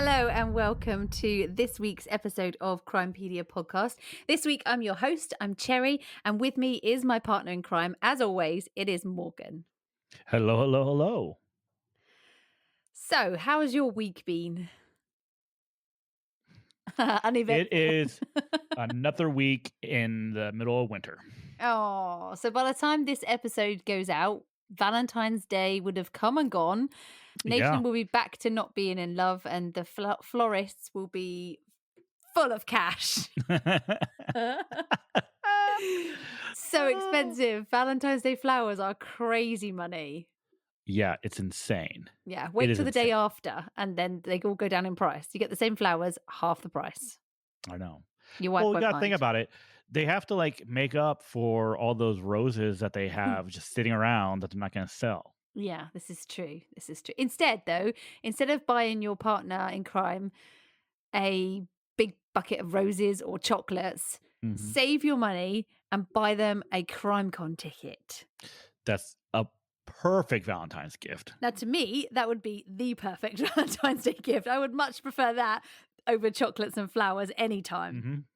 Hello and welcome to this week's episode of Crimepedia podcast. This week I'm your host, I'm Cherry, and with me is my partner in crime. As always, it is Morgan. Hello, hello, hello. So, how has your week been? Uneventful. It is another week in the middle of winter. Oh, so by the time this episode goes out, Valentine's Day would have come and gone. Nathan will be back to not being in love, and the florists will be full of cash. So expensive. Valentine's Day flowers are crazy money. Yeah, it's insane. Yeah, wait till the day after, and then they all go down in price. You get the same flowers, half the price. I know. Your wife Well, you won't got to mind. think about it. They have to make up for all those roses that they have just sitting around that they're not going to sell. Yeah, this is true. Instead of buying your partner in crime a big bucket of roses or chocolates, save your money and buy them a CrimeCon ticket. That's a perfect Valentine's gift. Now, to me, that would be the perfect Valentine's Day gift. I would much prefer that over chocolates and flowers anytime.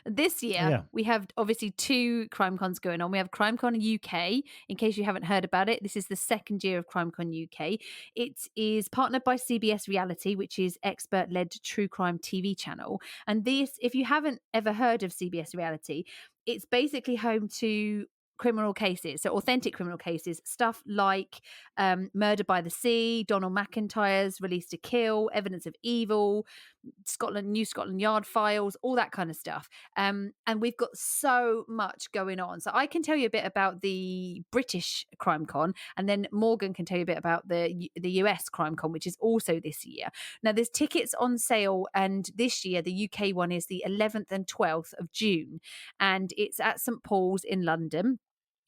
This year, we have obviously 2 CrimeCons going on. We have CrimeCon UK. In case you haven't heard about it, this is the second year of CrimeCon UK. It is partnered by CBS Reality, which is expert-led true crime TV channel. And this, if you haven't ever heard of CBS Reality, it's basically home to criminal cases, so authentic criminal cases, stuff like Murder by the Sea, Donald McIntyre's Released to Kill, Evidence of Evil, New Scotland Yard files, all that kind of stuff. And we've got so much going on. So I can tell you a bit about the British CrimeCon, and then Morgan can tell you a bit about the US CrimeCon, which is also this year. Now, there's tickets on sale, and this year the UK one is the 11th and 12th of June, and it's at St Paul's in London,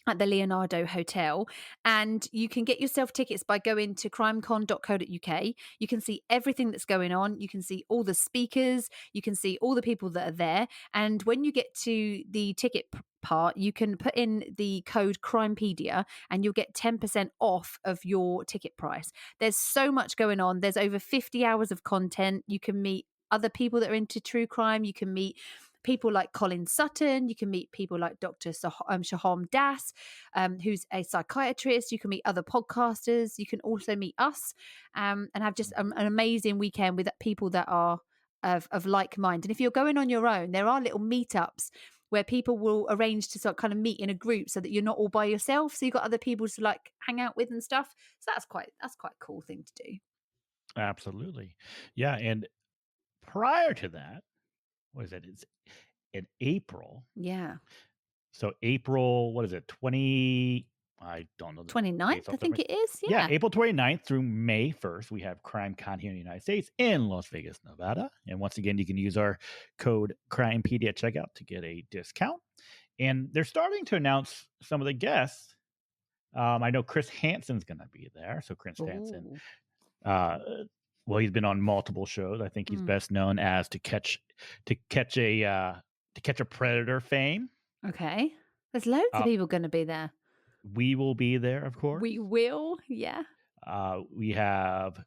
at the Leonardo Hotel, and you can get yourself tickets by going to crimecon.co.uk. You can see everything that's going on. You can see all the speakers. You can see all the people that are there. And when you get to the ticket part, you can put in the code Crimepedia and you'll get 10% off of your ticket price. There's so much going on. There's over 50 hours of content. You can meet other people that are into true crime. You can meet people like Colin Sutton. You can meet people like Dr. Shaham Das, who's a psychiatrist. You can meet other podcasters. You can also meet us and have just an amazing weekend with people that are of like mind. And if you're going on your own, there are little meetups where people will arrange to sort of kind of meet in a group so that you're not all by yourself. So you've got other people to like hang out with and stuff. So that's quite a cool thing to do. Absolutely. Yeah. And prior to that, what is it? It's in April. Yeah. So April, what is it? I don't know. 29th, I think it is. Yeah, April 29th through May 1st, we have CrimeCon here in the United States in Las Vegas, Nevada. And once again, you can use our code Crimepedia at checkout to get a discount. And they're starting to announce some of the guests. I know Chris Hansen's going to be there. So Chris Hansen, well, he's been on multiple shows. I think he's best known as to catch a predator fame. Okay. There's loads of people going to be there. We will be there, of course. We will, yeah. We have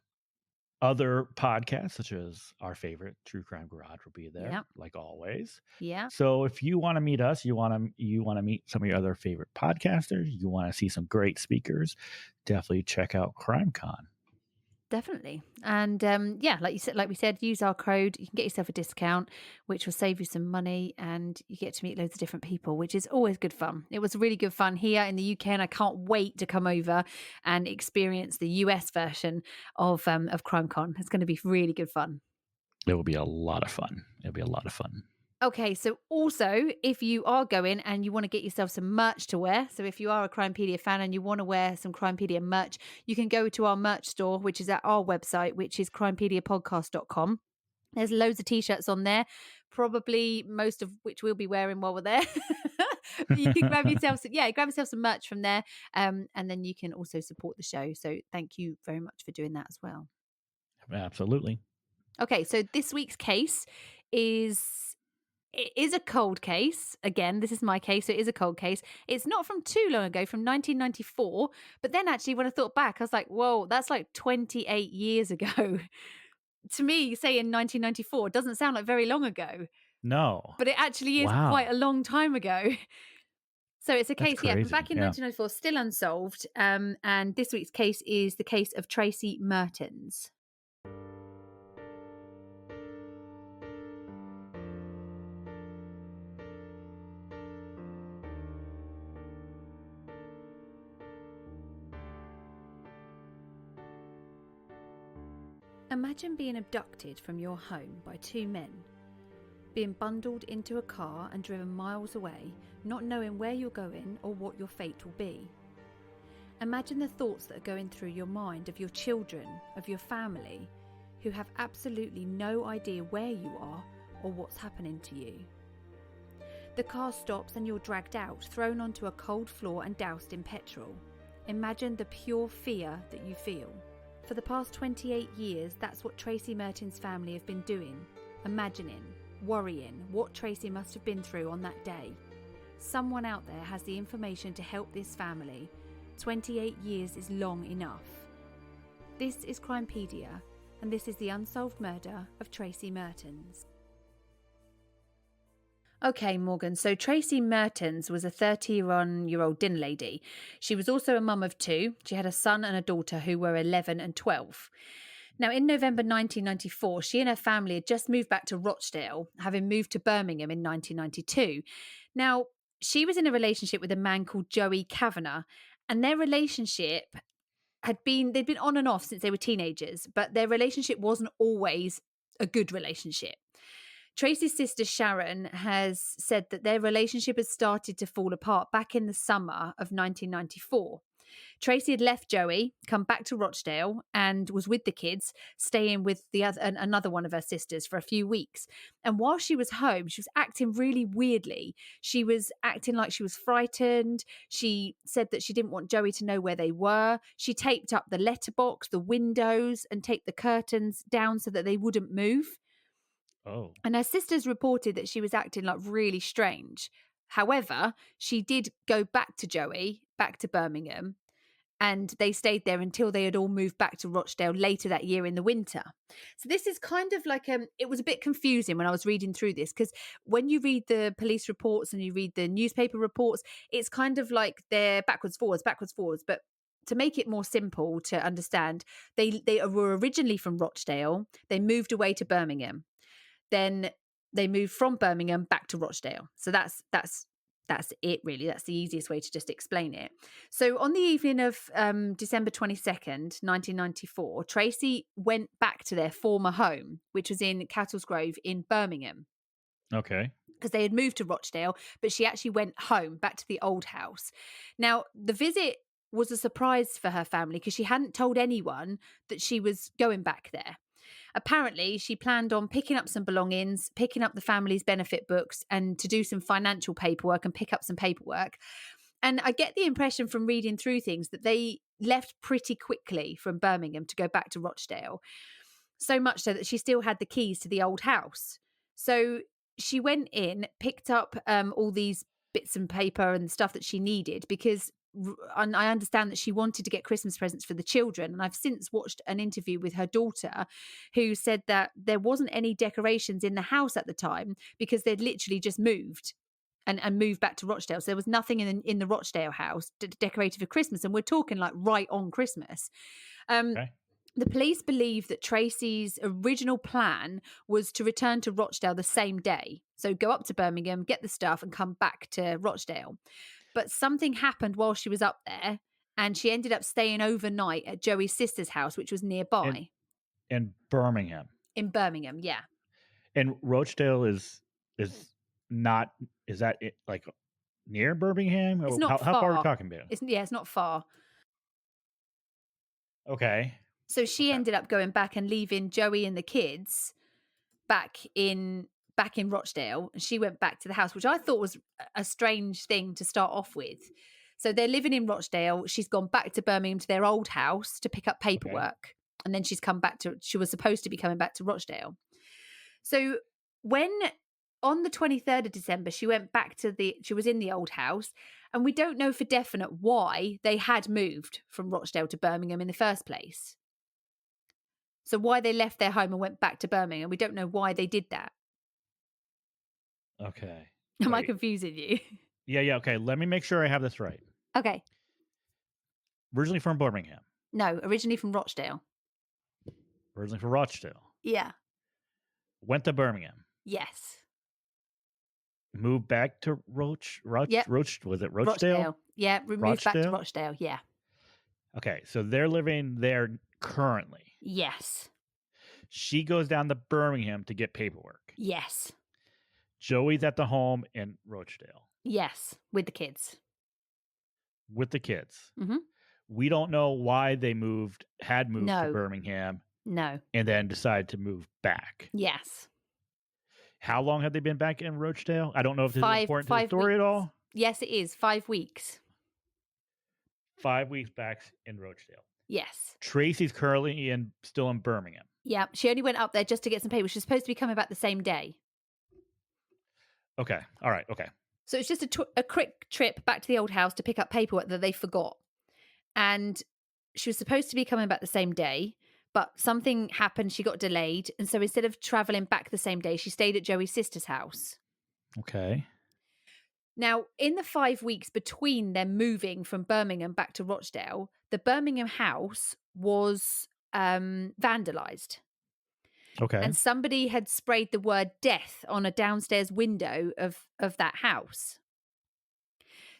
other podcasts, such as our favorite True Crime Garage will be there, like always. Yeah. So if you want to meet us, you want to meet some of your other favorite podcasters, you want to see some great speakers, definitely check out CrimeCon. Definitely. And like we said, use our code. You can get yourself a discount, which will save you some money, and you get to meet loads of different people, which is always good fun. It was really good fun here in the UK, and I can't wait to come over and experience the US version of CrimeCon. It's going to be really good fun. It will be a lot of fun. Okay, so also, if you are going and you want to get yourself some merch to wear, so if you are a Crimepedia fan and you want to wear some Crimepedia merch, you can go to our merch store, which is at our website, which is crimepediapodcast.com. There's loads of T-shirts on there, probably most of which we'll be wearing while we're there. You can grab yourself some merch from there, and then you can also support the show. So thank you very much for doing that as well. Absolutely. Okay, so this week's case it is a cold case. Again, this is my case, so it is a cold case. It's not from too long ago, from 1994. But then actually, when I thought back, I was like, whoa, that's like 28 years ago. to me, say in 1994 doesn't sound like very long ago. No. But it actually is Wow. quite a long time ago. So it's a case, from back in 1994, still unsolved. And this week's case is the case of Tracey Mertens. Imagine being abducted from your home by two men, being bundled into a car and driven miles away, not knowing where you're going or what your fate will be. Imagine the thoughts that are going through your mind of your children, of your family, who have absolutely no idea where you are or what's happening to you. The car stops and you're dragged out, thrown onto a cold floor and doused in petrol. Imagine the pure fear that you feel. For the past 28 years, that's what Tracey Mertens' family have been doing, imagining, worrying what Tracey must have been through on that day. Someone out there has the information to help this family. 28 years is long enough. This is Crimepedia, and this is the unsolved murder of Tracey Mertens. Okay, Morgan, so Tracey Mertens was a 31-year-old dinner lady. She was also a mum of two. She had a son and a daughter who were 11 and 12. Now, in November 1994, she and her family had just moved back to Rochdale, having moved to Birmingham in 1992. Now, she was in a relationship with a man called Joey Kavanagh, and their relationship they'd been on and off since they were teenagers, but their relationship wasn't always a good relationship. Tracey's sister Sharon has said that their relationship had started to fall apart back in the summer of 1994. Tracey had left Joey, come back to Rochdale, and was with the kids, staying with another one of her sisters for a few weeks. And while she was home, she was acting really weirdly. She was acting like she was frightened. She said that she didn't want Joey to know where they were. She taped up the letterbox, the windows, and taped the curtains down so that they wouldn't move. Oh. And her sisters reported that she was acting like really strange. However, she did go back to Joey, back to Birmingham, and they stayed there until they had all moved back to Rochdale later that year in the winter. So this is kind of like, it was a bit confusing when I was reading through this, because when you read the police reports and you read the newspaper reports, it's kind of like they're backwards, forwards. But to make it more simple to understand, they were originally from Rochdale. They moved away to Birmingham. Then they moved from Birmingham back to Rochdale. So that's it, really. That's the easiest way to just explain it. So on the evening of December 22nd, 1994, Tracey went back to their former home, which was in Cattle's Grove in Birmingham. Okay. Because they had moved to Rochdale, but she actually went home, back to the old house. Now, the visit was a surprise for her family because she hadn't told anyone that she was going back there. Apparently, she planned on picking up some belongings, picking up the family's benefit books, and to do some financial paperwork and pick up some paperwork. And I get the impression from reading through things that they left pretty quickly from Birmingham to go back to Rochdale. So much so that she still had the keys to the old house. So she went in, picked up all these bits and paper and stuff that she needed, because and I understand that she wanted to get Christmas presents for the children. And I've since watched an interview with her daughter who said that there wasn't any decorations in the house at the time because they'd literally just moved and moved back to Rochdale. So there was nothing in the Rochdale house decorated for Christmas. And we're talking like right on Christmas. Okay. The police believe that Tracey's original plan was to return to Rochdale the same day. So go up to Birmingham, get the stuff, and come back to Rochdale. But something happened while she was up there, and she ended up staying overnight at Joey's sister's house, which was nearby. In Birmingham. In Birmingham, yeah. And Rochdale is not, is that it, like near Birmingham? It's not far. How far are we talking about? It's not far. Okay. So she ended up going back and leaving Joey and the kids back in Rochdale, and she went back to the house, which I thought was a strange thing to start off with. So they're living in Rochdale. She's gone back to Birmingham to their old house to pick up paperwork. And then she was supposed to be coming back to Rochdale. So when on the 23rd of December, she went back she was in the old house, and we don't know for definite why they had moved from Rochdale to Birmingham in the first place. So why they left their home and went back to Birmingham, we don't know why they did that. Okay. Am I confusing you? Yeah. Okay. Let me make sure I have this right. Okay. Originally from Birmingham. No, originally from Rochdale. Originally from Rochdale. Yeah. Went to Birmingham. Yes. Moved back to Yep. was it Rochdale? Yeah, moved back to Rochdale. Yeah. Okay, so they're living there currently. Yes. She goes down to Birmingham to get paperwork. Yes. Joey's at the home in Rochdale. Yes, with the kids. Mm-hmm. We don't know why they moved to Birmingham. No. And then decided to move back. Yes. How long have they been back in Rochdale? I don't know if this is important to the story at all. Yes, it is. 5 weeks. 5 weeks back in Rochdale. Yes. Tracey's currently still in Birmingham. Yeah, she only went up there just to get some paper. She's supposed to be coming back the same day. Okay. All right. Okay. So it's just a quick trip back to the old house to pick up paperwork that they forgot. And she was supposed to be coming back the same day, but something happened. She got delayed. And so instead of traveling back the same day, she stayed at Joey's sister's house. Okay. Now, in the 5 weeks between them moving from Birmingham back to Rochdale, the Birmingham house was vandalized. Okay. And somebody had sprayed the word death on a downstairs window of that house.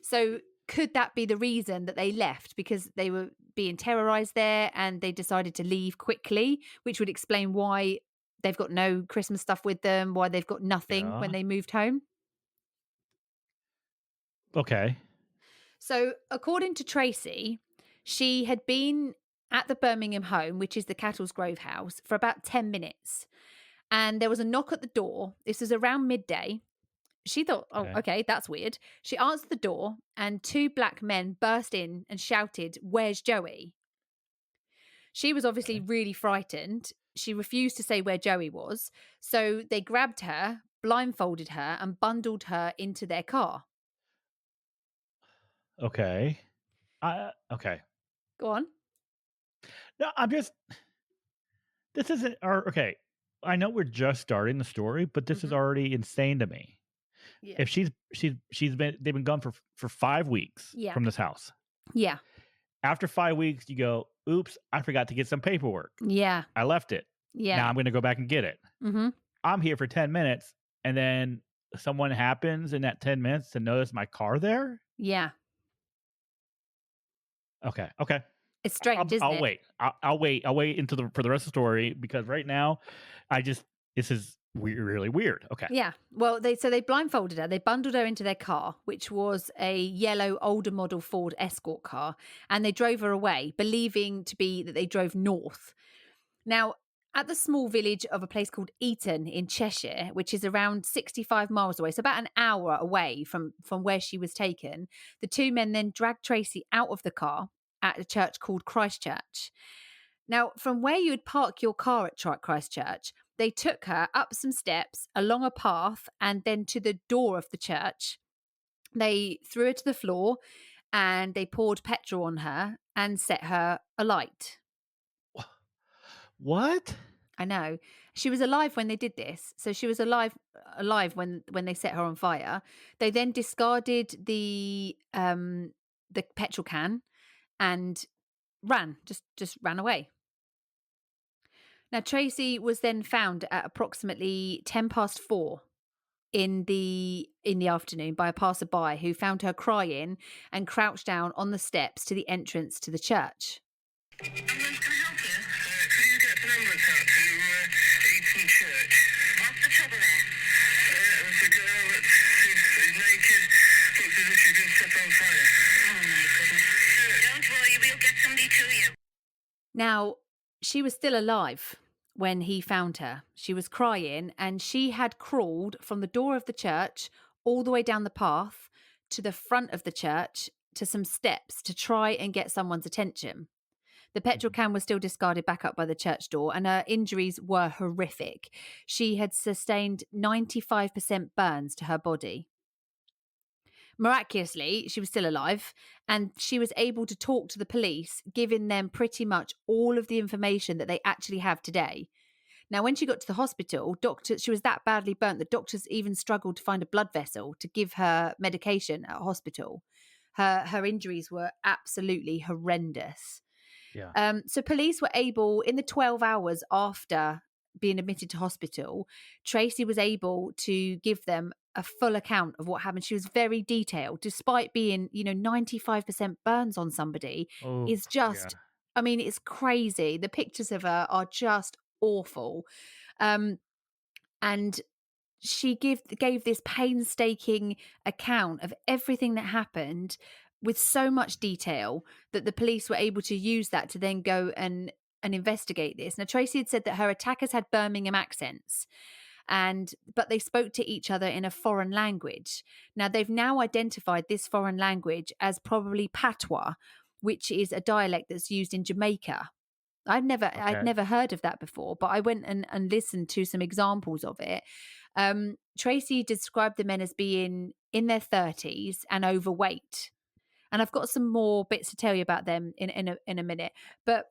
So could that be the reason that they left? Because they were being terrorized there and they decided to leave quickly, which would explain why they've got no Christmas stuff with them, why they've got nothing when they moved home. Okay. So according to Tracey, she had been at the Birmingham home, which is the Cattle's Grove house, for about 10 minutes. And there was a knock at the door. This was around midday. She thought, okay, that's weird. She answered the door and 2 black men burst in and shouted, "Where's Joey?" She was obviously really frightened. She refused to say where Joey was. So they grabbed her, blindfolded her, and bundled her into their car. Okay. Okay. Go on. No, this isn't okay. I know we're just starting the story, but this is already insane to me. Yeah. If they've been gone for 5 weeks from this house. Yeah. After 5 weeks, you go, oops, I forgot to get some paperwork. Yeah. I left it. Yeah. Now I'm going to go back and get it. Mm-hmm. I'm here for 10 minutes and then someone happens in that 10 minutes to notice my car there. Yeah. Okay. It's strange, isn't it? I'll wait for the rest of the story because right now, this is really weird. Okay. Yeah. Well, they blindfolded her. They bundled her into their car, which was a yellow older model Ford Escort car, and they drove her away, believing to be that they drove north. Now, at the small village of a place called Eton in Cheshire, which is around 65 miles away, so about an hour away from where she was taken, the 2 men then dragged Tracey out of the car at a church called Christchurch. Now, from where you would park your car at Christchurch, they took her up some steps, along a path, and then to the door of the church. They threw her to the floor and they poured petrol on her and set her alight. What? I know. She was alive when they did this. So she was alive when they set her on fire. They then discarded the petrol can and ran, just ran away. Now, Tracey was then found at approximately 4:10 in the afternoon by a passerby who found her crying and crouched down on the steps to the entrance to the church. Ambulance, can I help you? Could you get an ambulance out to Eton Church? What's the trouble there? There's a girl that is naked, looks as if she's been set on fire. Oh my goodness. Don't worry, we'll get somebody to you. Now, she was still alive when he found her. She was crying and she had crawled from the door of the church all the way down the path to the front of the church to some steps to try and get someone's attention. The petrol can was still discarded back up by the church door and her injuries were horrific. She had sustained 95% burns to her body. Miraculously, she was still alive, and she was able to talk to the police, giving them pretty much all of the information that they actually have today. Now, when she got to the hospital, she was that badly burnt that doctors even struggled to find a blood vessel to give her medication at hospital. Her injuries were absolutely horrendous. Yeah. So police were able, in the 12 hours after being admitted to hospital, Tracey was able to give them a full account of what happened. She was very detailed, despite being, 95% burns on somebody. Oh, Is just, I mean, it's crazy. The pictures of her are just awful. And she gave this painstaking account of everything that happened with so much detail that the police were able to use that to then go and investigate this. Now, Tracey had said that her attackers had Birmingham accents, but they spoke to each other in a foreign language. Now, they've now identified this foreign language as probably patois, which is a dialect that's used in Jamaica. I'd never heard of that before, but I went and listened to some examples of it. Tracey described the men as being in their 30s and overweight. And I've got some more bits to tell you about them in a minute. But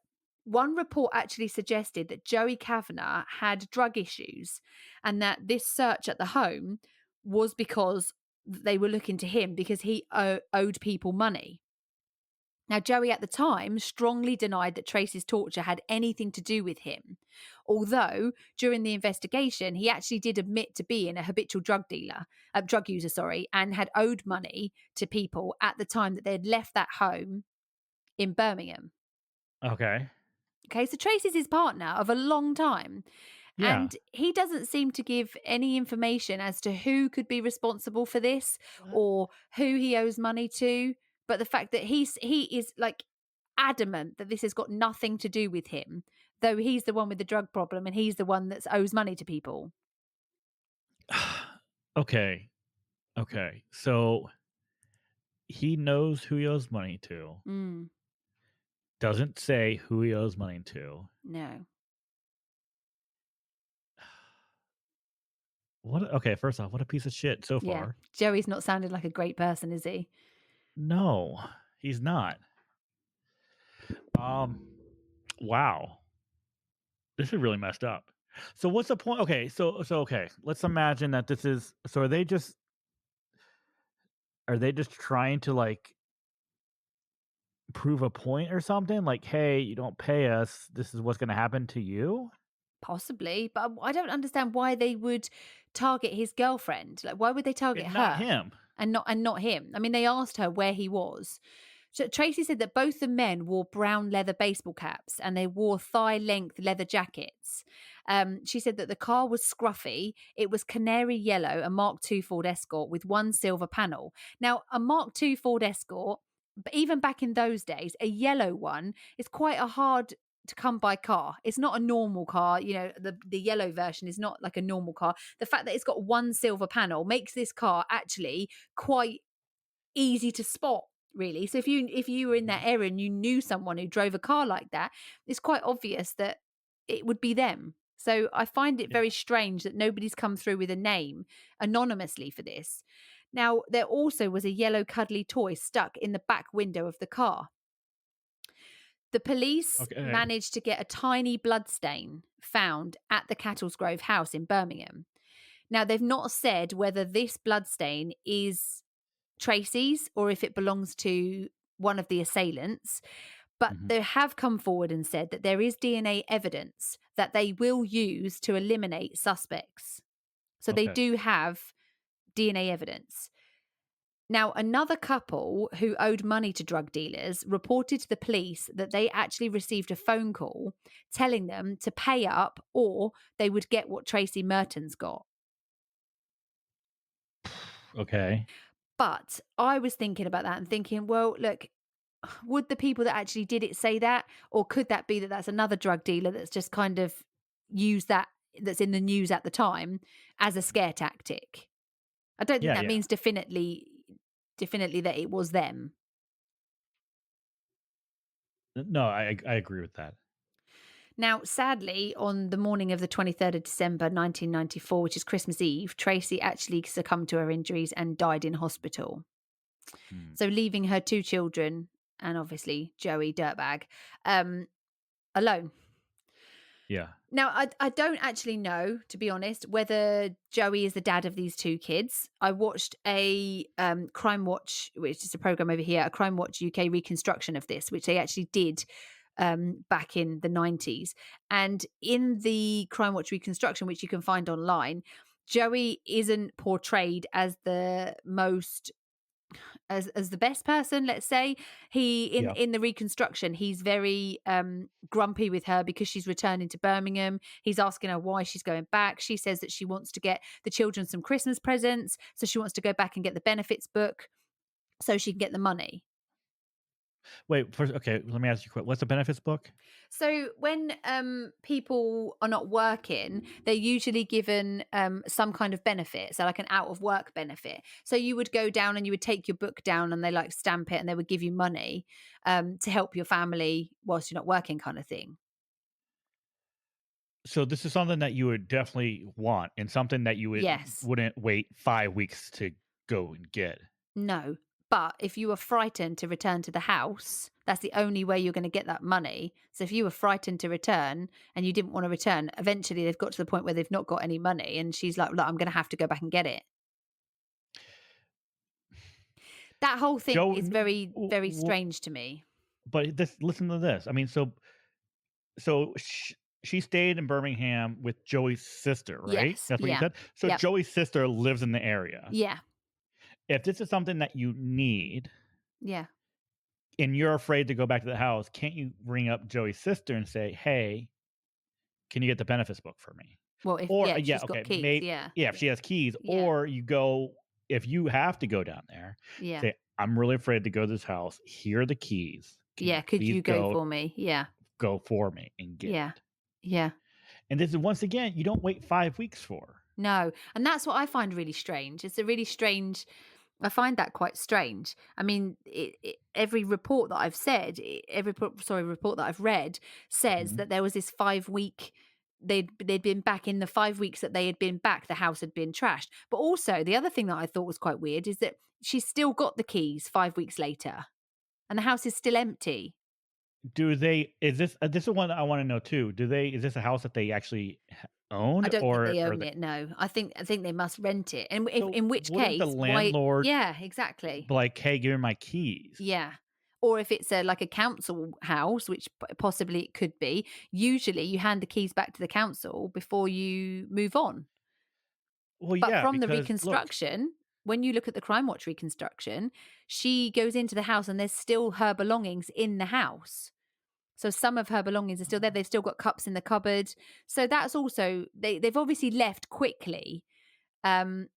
one report actually suggested that Joey Kavanagh had drug issues, and that this search at the home was because they were looking to him because he owed people money. Now, Joey at the time strongly denied that Tracey's torture had anything to do with him, although during the investigation, he actually did admit to being a habitual drug user, and had owed money to people at the time that they had left that home in Birmingham. Okay, so Tracey's his partner of a long time. Yeah. And he doesn't seem to give any information as to who could be responsible for this or who he owes money to. But the fact that he is like adamant that this has got nothing to do with him, though he's the one with the drug problem and he's the one that owes money to people. Okay. So he knows who he owes money to. Doesn't say who he owes money to. No. Okay, first off, what a piece of shit so far. Joey's not sounded like a great person, is he? No, he's not. Wow. This is really messed up. So what's the point? Okay, so okay, let's imagine that this is are they just trying to like prove a point or something? Like, hey, you don't pay us, this is what's going to happen to you? Possibly, but I don't understand why they would target his girlfriend. Like, why would they target her? Not him. And not him. I mean, they asked her where he was. So Tracey said that both the men wore brown leather baseball caps and they wore thigh-length leather jackets. She said that the car was scruffy. It was canary yellow, a Mark II Ford Escort with one silver panel. Now, a Mark II Ford Escort, but even back in those days, a yellow one is quite a hard to come by car. It's not a normal car. The yellow version is not like a normal car. The fact that it's got one silver panel makes this car actually quite easy to spot, really. So if you were in that area and you knew someone who drove a car like that, it's quite obvious that it would be them. So I find it very strange that nobody's come through with a name anonymously for this. Now, there also was a yellow cuddly toy stuck in the back window of the car. The police managed to get a tiny blood stain found at the Cattlesgrove house in Birmingham. Now, they've not said whether this blood stain is Tracey's or if it belongs to one of the assailants, but they have come forward and said that there is DNA evidence that they will use to eliminate suspects. So they do have DNA evidence. Now, another couple who owed money to drug dealers reported to the police that they actually received a phone call telling them to pay up or they would get what Tracey Mertens got. Okay. But I was thinking about that and thinking, well, look, would the people that actually did it say that? Or could that be that that's another drug dealer that's just kind of used that's in the news at the time as a scare tactic? I don't think that means definitely that it was them. No, I agree with that. Now, sadly, on the morning of the 23rd of December, 1994, which is Christmas Eve, Tracey actually succumbed to her injuries and died in hospital. So leaving her 2 children and obviously Joey dirtbag alone. Yeah. Now, I don't actually know, to be honest, whether Joey is the dad of these 2 kids. I watched a Crime Watch, which is a program over here, a Crime Watch UK reconstruction of this, which they actually did back in the 90s. And in the Crime Watch reconstruction, which you can find online, Joey isn't portrayed as the most as the best person, let's say. He in the reconstruction, he's very grumpy with her because she's returning to Birmingham. He's asking her why she's going back. She says that she wants to get the children some Christmas presents, so she wants to go back and get the benefits book so she can get the money. Wait, first, okay, let me ask you a question. What's the benefits book? So when people are not working, they're usually given some kind of benefit, so like an out of work benefit. So you would go down and you would take your book down and they like stamp it and they would give you money to help your family whilst you're not working, kind of thing. So this is something that you would definitely want and something that you wouldn't wait 5 weeks to go and get. No. But if you were frightened to return to the house, that's the only way you're going to get that money. So if you were frightened to return and you didn't want to return, eventually they've got to the point where they've not got any money. And she's like, look, I'm going to have to go back and get it. That whole thing is very, very strange to me. But listen to this. I mean, so she stayed in Birmingham with Joey's sister, right? Yes. That's what you said? So Joey's sister lives in the area. Yeah. If this is something that you need, yeah, and you're afraid to go back to the house, can't you ring up Joey's sister and say, "Hey, can you get the benefits book for me?" Well, if she's got keys, if she has keys, or you go if you have to go down there, say, "I'm really afraid to go to this house. Here are the keys. Could you go for me? Go for me and get it." Yeah. And this is once again, you don't wait 5 weeks for. No, and that's what I find really strange. It's a really strange. I find that quite strange. I mean, every report that I've said, report that I've read says that there was this 5 week. They'd been back in the 5 weeks that they had been back. The house had been trashed. But also, the other thing that I thought was quite weird is that she's still got the keys 5 weeks later, and the house is still empty. Do they? Is this this is one I want to know too? Is this a house that they actually own? I don't think they own it. No, I think they must rent it. And in which case, the landlord? Yeah, exactly. Like, hey, give me my keys. Yeah. Or if it's like a council house, which possibly it could be, usually you hand the keys back to the council before you move on. Well, but from the reconstruction, when you look at the Crime Watch reconstruction, she goes into the house and there's still her belongings in the house. So some of her belongings are still there. They've still got cups in the cupboard. So that's also, they've obviously left quickly. And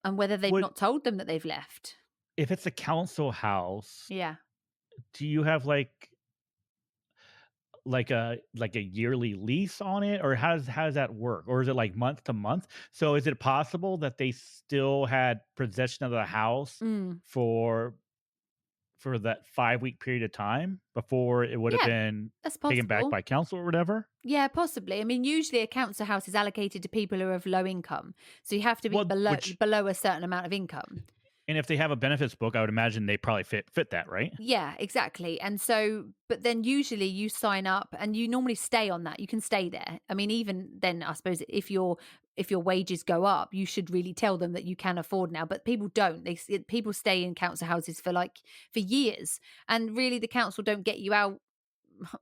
whether they've not told them that they've left. If it's a council house, do you have like a yearly lease on it, or how does that work, or is it like month to month? So is it possible that they still had possession of the house for that 5 week period of time before it would have been taken back by council or whatever? Yeah, possibly. I mean, usually a council house is allocated to people who are of low income, so you have to be below a certain amount of income. And if they have a benefits book, I would imagine they probably fit that, right? Yeah, exactly. And so, but then usually you sign up and you normally stay on that. You can stay there. I mean, even then, I suppose if your wages go up, you should really tell them that you can afford now. But people don't. People stay in council houses for years, and really the council don't get you out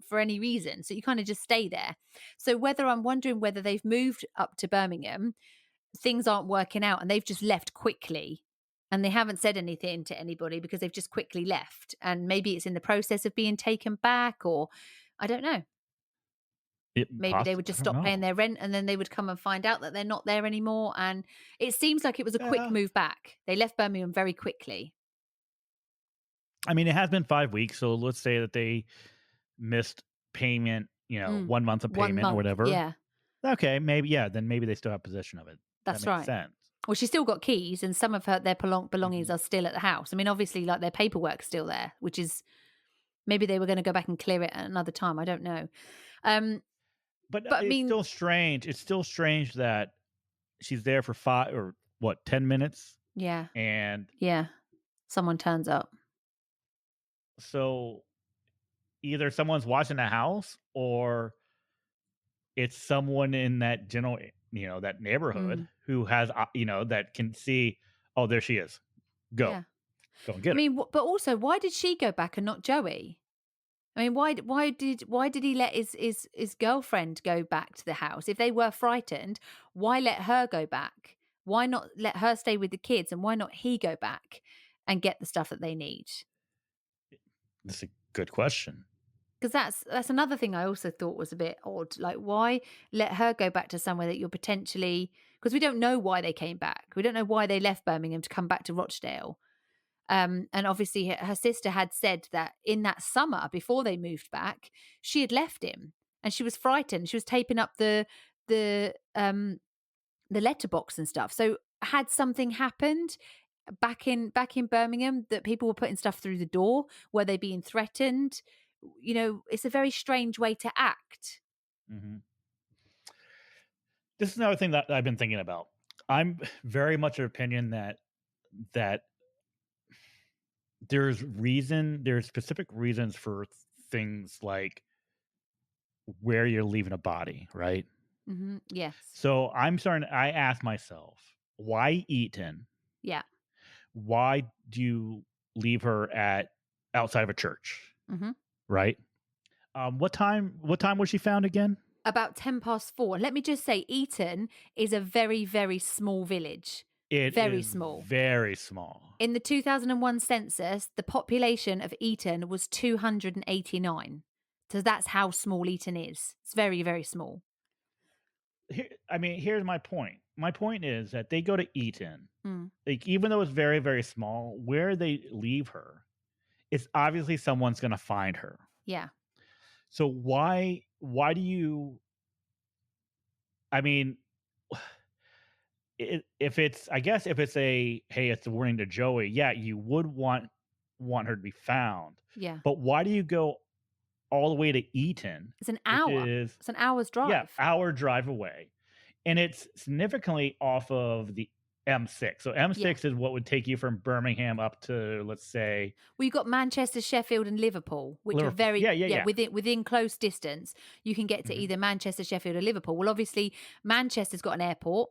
for any reason. So you kind of just stay there. So I'm wondering whether they've moved up to Birmingham, things aren't working out, and they've just left quickly. And they haven't said anything to anybody because they've just quickly left. And maybe it's in the process of being taken back, or I don't know. Maybe they would just stop paying their rent and then they would come and find out that they're not there anymore. And it seems like it was a quick move back. They left Birmingham very quickly. I mean, it has been 5 weeks. So let's say that they missed payment, 1 month of payment or whatever. Yeah. Okay. Maybe. Yeah. Then maybe they still have possession of it. That's that makes right. Sense. Well, she's still got keys and some of their belongings are still at the house. I mean, obviously, like their paperwork's still there, which is maybe they were going to go back and clear it at another time. I don't know. But I mean, still strange. It's still strange that she's there for 10 minutes? Yeah. And someone turns up. So either someone's watching the house or it's someone in that general, that neighborhood who has, that can see, oh, there she is. Go. Yeah. Go and get her. I mean, but also, why did she go back and not Joey? I mean, why did he let his girlfriend go back to the house? If they were frightened, why let her go back? Why not let her stay with the kids, and why not he go back and get the stuff that they need? That's a good question. Because that's another thing I also thought was a bit odd. Like, why let her go back to somewhere that you're potentially, because we don't know why they came back. We don't know why they left Birmingham to come back to Rochdale. And obviously her sister had said that in that summer before they moved back, she had left him and she was frightened. She was taping up the letterbox and stuff. So had something happened back in Birmingham that people were putting stuff through the door? Were they being threatened? It's a very strange way to act. Mm-hmm. This is another thing that I've been thinking about. I'm very much of opinion that there's specific reasons for things like where you're leaving a body, right? Mm-hmm. Yes. So I ask myself, why Eaton? Yeah. Why do you leave her outside of a church? Mm-hmm. Right? What time was she found again? About 4:10. Let me just say, Eaton is a very, very small village. Very small. Very small. In the 2001 census, the population of Eaton was 289. So that's how small Eaton is. It's very, very small. Here's my point. My point is that they go to Eaton. Like, even though it's very, very small, where they leave her, it's obviously someone's going to find her. Yeah. So why do you? I mean, if it's it's a warning to Joey, yeah, you would want her to be found. Yeah. But why do you go all the way to Eaton? It's an hour. It's an hour's drive. Yeah, hour drive away. And it's significantly off of the M6. So M6 is what would take you from Birmingham up to, let's say... Well, you've got Manchester, Sheffield and Liverpool, which are very... Yeah. Within close distance, you can get to either Manchester, Sheffield or Liverpool. Well, obviously, Manchester's got an airport.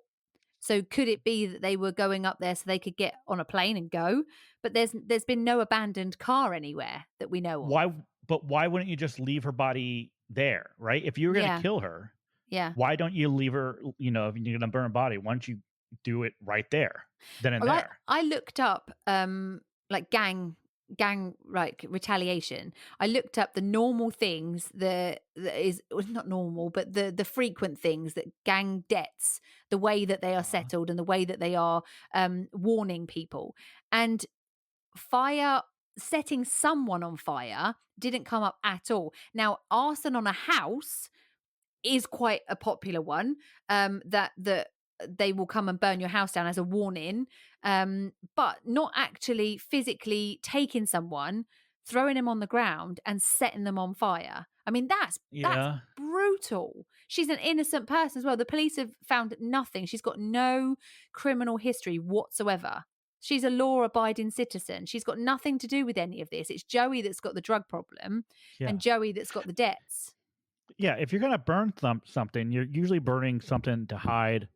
So could it be that they were going up there so they could get on a plane and go? But there's been no abandoned car anywhere that we know of. Why wouldn't you just leave her body there, right? If you were going to kill her... Yeah. Why don't you leave her, if you're going to burn a body, why don't you do it right there, then and there? I looked up like gang retaliation. I looked up the normal things that is not normal, but the frequent things that gang deaths, the way that they are settled and the way that they are warning people. And setting someone on fire didn't come up at all. Now, arson on a house is quite a popular one, that they will come and burn your house down as a warning, but not actually physically taking someone, throwing them on the ground and setting them on fire. I mean, that's brutal. She's an innocent person as well. The police have found nothing. She's got no criminal history whatsoever. She's a law-abiding citizen. She's got nothing to do with any of this. It's Joey that's got the drug problem and Joey that's got the debts. Yeah, if you're going to burn something, you're usually burning something to hide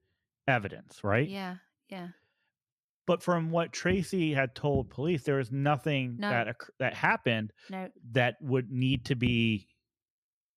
evidence, right? Yeah. But from what Tracey had told police, there was nothing that happened that would need to be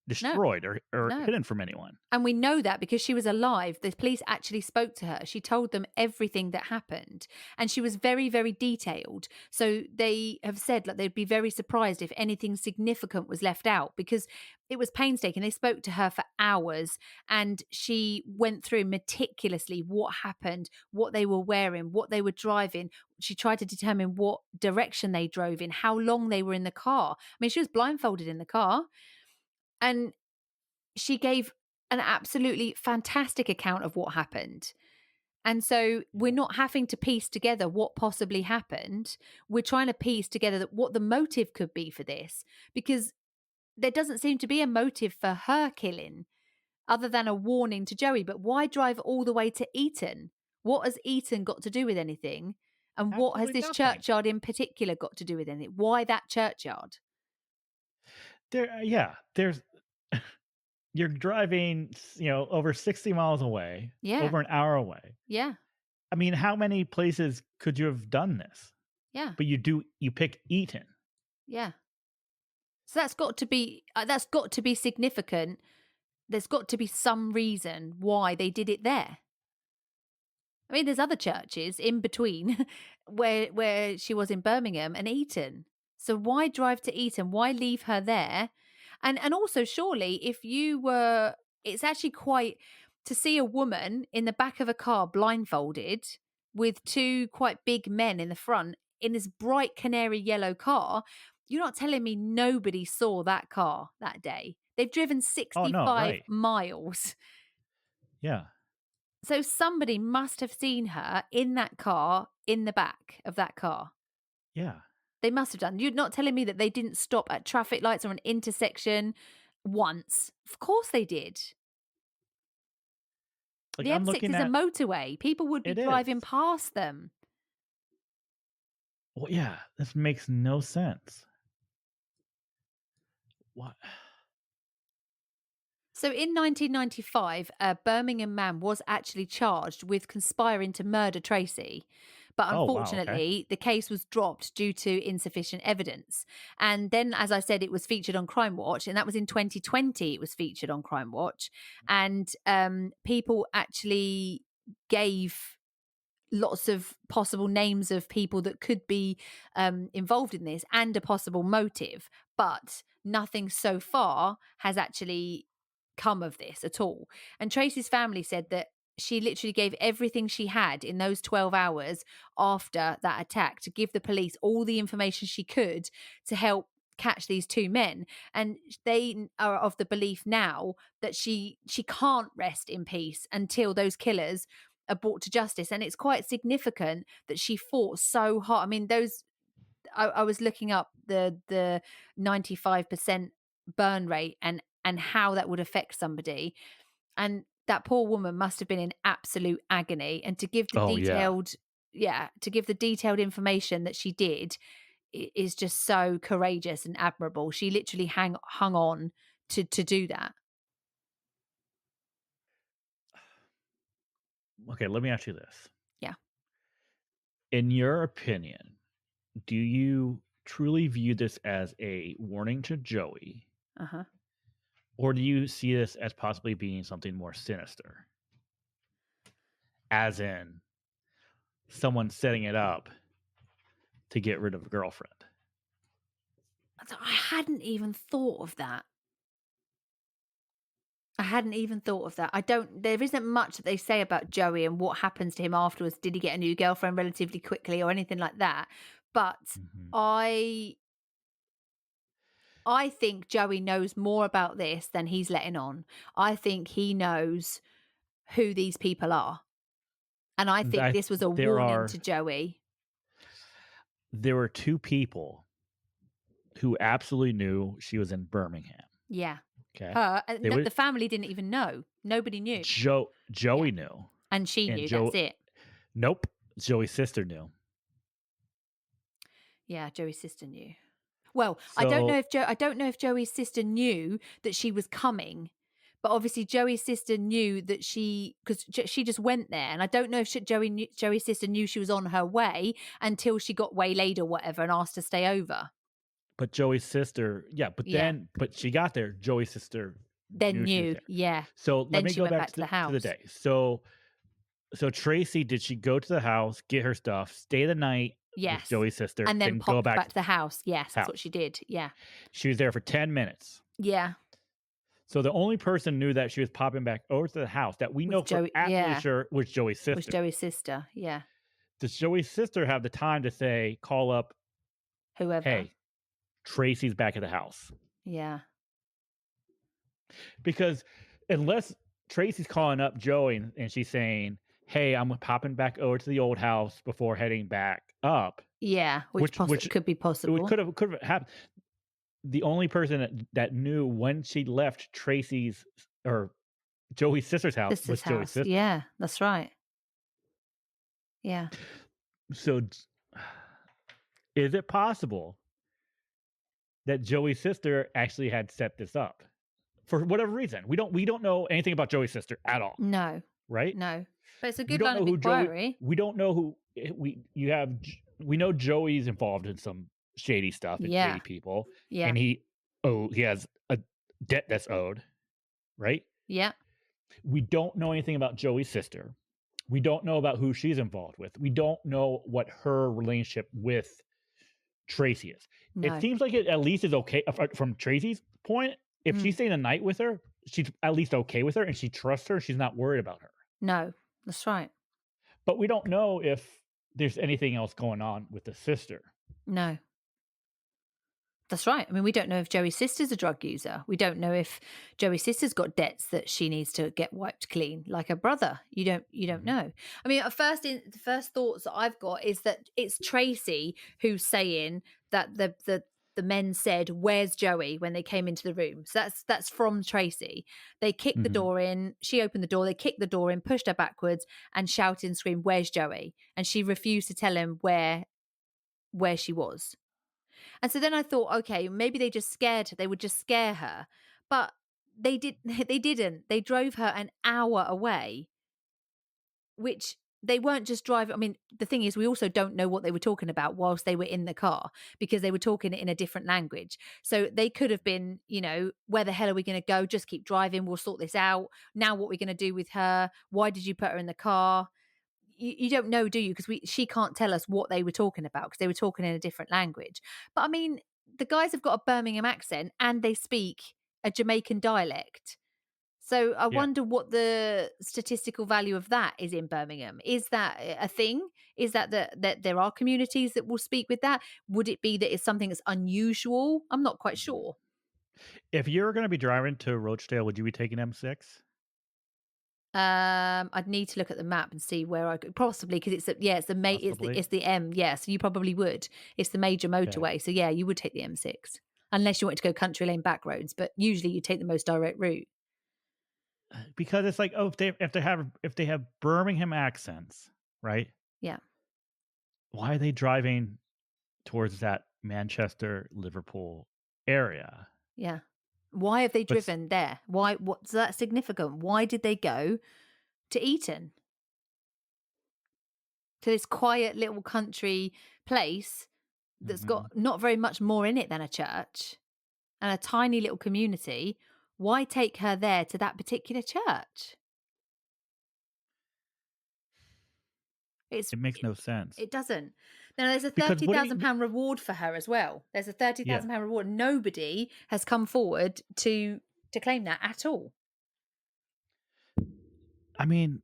destroyed or hidden from anyone. And we know that because she was alive. The police actually spoke to her. She told them everything that happened. And she was very, very detailed. So they have said they'd be very surprised if anything significant was left out because it was painstaking. They spoke to her for hours and she went through meticulously what happened, what they were wearing, what they were driving. She tried to determine what direction they drove in, how long they were in the car. I mean, she was blindfolded in the car. And she gave an absolutely fantastic account of what happened. And so we're not having to piece together what possibly happened. We're trying to piece together what the motive could be for this, because there doesn't seem to be a motive for her killing other than a warning to Joey. But why drive all the way to Eaton? What has Eaton got to do with anything? And what has this churchyard in particular got to do with it? Why that churchyard? There's you're driving, over 60 miles away, over an hour away. Yeah. I mean, how many places could you have done this? Yeah. But you pick Eaton. Yeah. So that's got to be significant. There's got to be some reason why they did it there. I mean, there's other churches in between where she was in Birmingham and Eton. So why drive to Eton? Why leave her there? And also, surely, if you were, it's actually quite to see a woman in the back of a car blindfolded with two quite big men in the front in this bright canary yellow car. You're not telling me nobody saw that car that day. They've driven 65 miles. Yeah. So somebody must have seen her in that car, in the back of that car. Yeah. They must have done. You're not telling me that they didn't stop at traffic lights or an intersection once. Of course they did. Like, the M6 is a motorway. People would be driving past them. Well, yeah, this makes no sense. What? So in 1995, a Birmingham man was actually charged with conspiring to murder Tracey. But unfortunately, the case was dropped due to insufficient evidence. And then, as I said, it was featured on Crime Watch, and that was in 2020. It was featured on Crime Watch. And people actually gave lots of possible names of people that could be involved in this and a possible motive. But nothing so far has actually come of this at all. And Tracey's family said that she literally gave everything she had in those 12 hours after that attack to give the police all the information she could to help catch these two men. And they are of the belief now that she can't rest in peace until those killers are brought to justice. And it's quite significant that she fought so hard. I mean, I was looking up the 95% burn rate and how that would affect somebody. And that poor woman must have been in absolute agony. And to give the detailed information that she did is just so courageous and admirable. She literally hung on to do that. Okay, let me ask you this. Yeah. In your opinion, do you truly view this as a warning to Joey? Uh-huh. Or do you see this as possibly being something more sinister? As in someone setting it up to get rid of a girlfriend? I hadn't even thought of that. There isn't much that they say about Joey and what happens to him afterwards. Did he get a new girlfriend relatively quickly or anything like that? But I think Joey knows more about this than he's letting on. I think he knows who these people are. And I think this was a warning to Joey. There were two people who absolutely knew she was in Birmingham. Yeah. Okay. The family didn't even know. Nobody knew. Joey knew. And she knew. That's it. Nope. Joey's sister knew. Yeah, Joey's sister knew. Well, I don't know if Joey's sister knew that she was coming, but obviously Joey's sister knew that because she just went there, and I don't know if Joey's sister knew she was on her way until she got waylaid or whatever and asked to stay over. But Joey's sister, but she got there. Joey's sister then knew, yeah. So let me go back to the house. To the day. So Tracey, did she go to the house, get her stuff, stay the night? Yes. With Joey's sister, and then pop back to the house. Yes, that's what she did. Yeah. She was there for 10 minutes. Yeah. So the only person knew that she was popping back over to the house that we know for absolutely sure was Joey's sister. Was Joey's sister, yeah. Does Joey's sister have the time to say, call up whoever? Hey, Tracey's back at the house. Yeah. Because unless Tracey's calling up Joey and she's saying, hey, I'm popping back over to the old house before heading back up. Yeah, which could be possible. It could have happened. The only person that knew when she left Tracey's or Joey's sister's house was Joey's sister. Yeah, that's right. Yeah. So, is it possible that Joey's sister actually had set this up for whatever reason? We don't know anything about Joey's sister at all. No. Right? No. But it's a We good don't line know of who inquiry. We don't know who we know Joey's involved in some shady stuff and shady people. Yeah. And he has a debt that's owed, right? Yeah. We don't know anything about Joey's sister. We don't know about who she's involved with. We don't know what her relationship with Tracey is. No. It seems like it at least is okay from Tracey's point. If she's staying a night with her, she's at least okay with her and she trusts her. She's not worried about her. No, that's right. But we don't know if there's anything else going on with the sister. No. That's right. I mean, we don't know if Joey's sister's a drug user. We don't know if Joey's sister's got debts that she needs to get wiped clean, like her brother. You don't know. I mean, the first thoughts that I've got is that it's Tracey who's saying that the men said, "Where's Joey?" when they came into the room. So that's from Tracey. They kicked the door in. She opened the door. They kicked the door in, pushed her backwards, and shouted and screamed, "Where's Joey?" And she refused to tell him where she was. And so then I thought, okay, maybe they just scared her. They would just scare her. But they didn't. They drove her an hour away, which they weren't just driving. I mean, the thing is, we also don't know what they were talking about whilst they were in the car because they were talking it in a different language. So they could have been, where the hell are we going to go? Just keep driving. We'll sort this out. Now what we're going to do with her? Why did you put her in the car? You don't know, do you? Because she can't tell us what they were talking about because they were talking in a different language. But I mean, the guys have got a Birmingham accent and they speak a Jamaican dialect. So I wonder what the statistical value of that is in Birmingham. Is that a thing? Is that there are communities that will speak with that? Would it be that it's something that's unusual? I'm not quite sure. If you're going to be driving to Rochdale, would you be taking M6? I'd need to look at the map and see where I could possibly because it's the M. Yeah, so you probably would. It's the major motorway, so yeah, you would take the M6 unless you wanted to go country lane back roads. But usually you take the most direct route because it's like if they have Birmingham accents, right? Yeah. Why are they driving towards that Manchester, Liverpool area? Yeah. Why have they driven there? Why? What's that significant? Why did they go to Eton? To this quiet little country place that's got not very much more in it than a church and a tiny little community. Why take her there to that particular church? It makes no sense. It doesn't. Now, there's a £30,000 reward for her as well. There's a £30,000 reward. Nobody has come forward to claim that at all. I mean,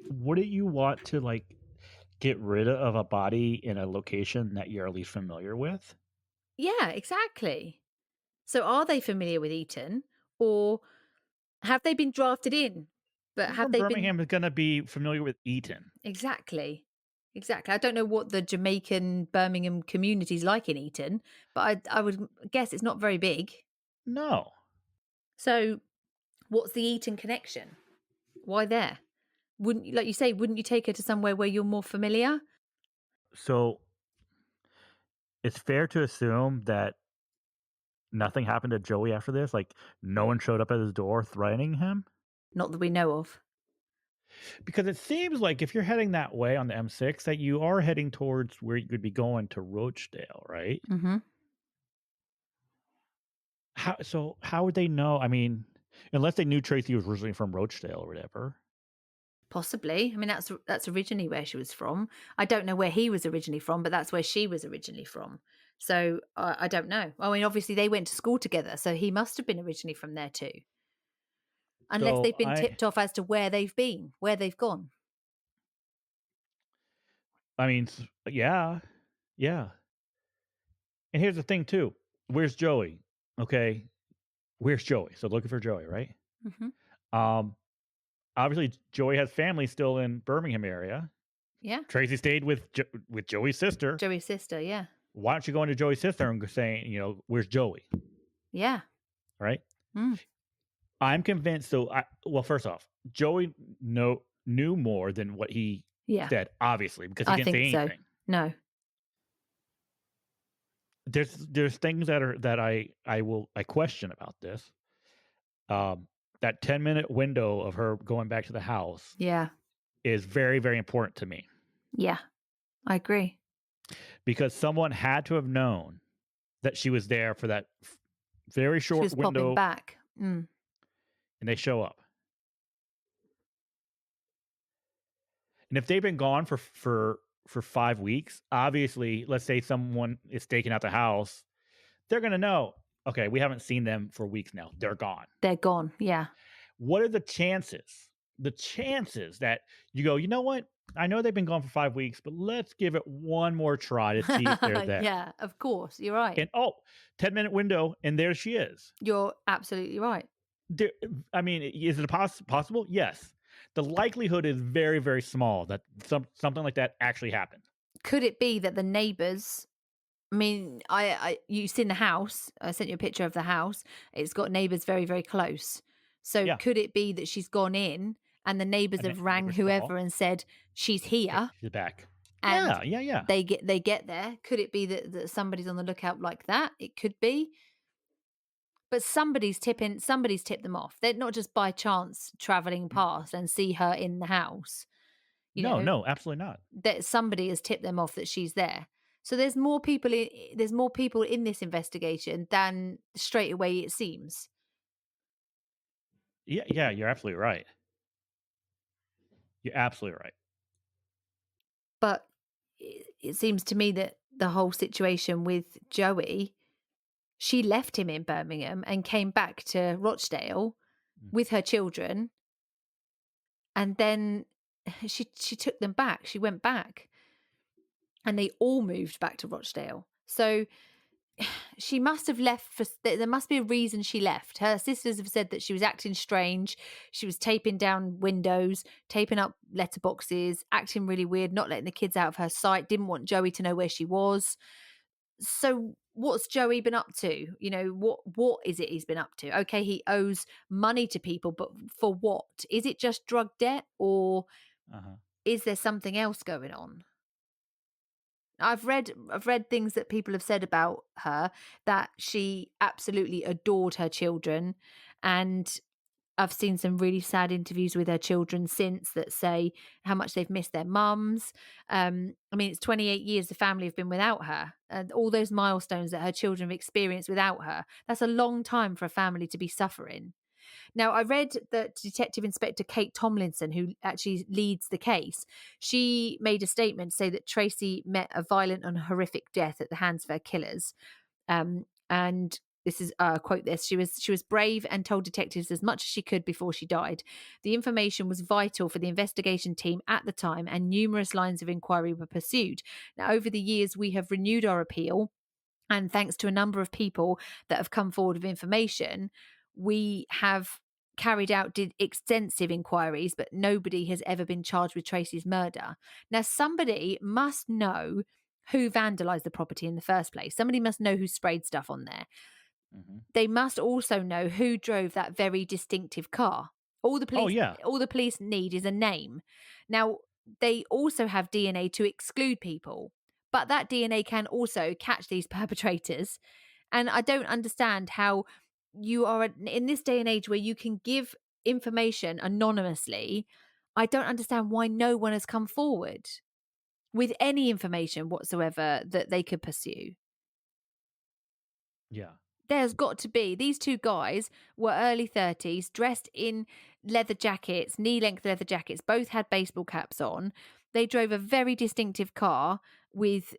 wouldn't you want to get rid of a body in a location that you're at least familiar with? Yeah, exactly. So are they familiar with Eton or have they been drafted in? But have they Birmingham is going to be familiar with Eton. Exactly. I don't know what the Jamaican Birmingham community is like in Eton, but I would guess it's not very big. No. So what's the Eton connection? Why there? Wouldn't you take her to somewhere where you're more familiar? So it's fair to assume that nothing happened to Joey after this? Like no one showed up at his door threatening him? Not that we know of. Because it seems like if you're heading that way on the M6, that you are heading towards where you could be going to Rochdale, right? Mm-hmm. How would they know? I mean, unless they knew Tracey was originally from Rochdale or whatever. Possibly. I mean, that's originally where she was from. I don't know where he was originally from, but that's where she was originally from. So I don't know. I mean, obviously they went to school together, so he must have been originally from there too. Unless they've been tipped off as to where they've been, where they've gone. I mean, yeah. And here's the thing too. Where's Joey? Okay. Where's Joey? So looking for Joey, right? Mm-hmm. Obviously Joey has family still in Birmingham area. Yeah. Tracey stayed with Joey's sister. Yeah. Why don't you go into Joey's sister and saying, where's Joey? Yeah. Right? Mm. I'm convinced. So, first off, Joey knew more than what he Yeah. dead, obviously, because he didn't say anything. No. There's things that I question about this. That 10-minute window of her going back to the house is very, very important to me. Yeah, I agree. Because someone had to have known that she was there for that very short she was window. Popping back. And they show up. And if they've been gone for 5 weeks, obviously, let's say someone is staking out the house, they're going to know, okay, we haven't seen them for weeks now. They're gone. They're gone, yeah. What are the chances? The chances that you go, you know what? I know they've been gone for 5 weeks, but let's give it one more try to see if they're there. Yeah, of course. You're right. And 10-minute window, and there she is. You're absolutely right. I mean, is it possible? Yes. The likelihood is very, very small that something like that actually happened. Could it be that the neighbors, I mean, you've seen the house. I sent you a picture of the house. It's got neighbors very, very close. So could it be that she's gone in and the neighbors have rang whoever and said, she's here. She's back. And yeah. They get there. Could it be that somebody's on the lookout like that? It could be. But somebody's tipped them off. They're not just by chance traveling past and see her in the house. No, absolutely not. That somebody has tipped them off that she's there. So there's more people in this investigation than straight away it seems. Yeah, you're absolutely right. You're absolutely right. But it seems to me that the whole situation with Joey, she left him in Birmingham and came back to Rochdale with her children. And then she took them back. She went back. And they all moved back to Rochdale. So she must have left there must be a reason she left. Her sisters have said that she was acting strange. She was taping down windows, taping up letterboxes, acting really weird, not letting the kids out of her sight, didn't want Joey to know where she was. So what's Joey been up to? What is it he's been up to? Okay, he owes money to people, but for what? Is it just drug debt, or is there something else going on? I've read things that people have said about her, that she absolutely adored her children, and I've seen some really sad interviews with her children since that say how much they've missed their mums. I mean, it's 28 years the family have been without her, and all those milestones that her children have experienced without her. That's a long time for a family to be suffering. Now, I read that Detective Inspector Kate Tomlinson, who actually leads the case, she made a statement to say that Tracey met a violent and horrific death at the hands of her killers. And this is, quote this, she was brave and told detectives as much as she could before she died. The information was vital for the investigation team at the time, and numerous lines of inquiry were pursued. Now, over the years, we have renewed our appeal, and thanks to a number of people that have come forward with information, we have carried out extensive inquiries, but nobody has ever been charged with Tracey's murder. Now, somebody must know who vandalized the property in the first place. Somebody must know who sprayed stuff on there. They must also know who drove that very distinctive car. All the police need is a name. Now, they also have DNA to exclude people, but that DNA can also catch these perpetrators. And I don't understand how you are in this day and age where you can give information anonymously. I don't understand why no one has come forward with any information whatsoever that they could pursue. Yeah. There's got to be. These two guys were early 30s, dressed in leather jackets, knee-length leather jackets, both had baseball caps on. They drove a very distinctive car with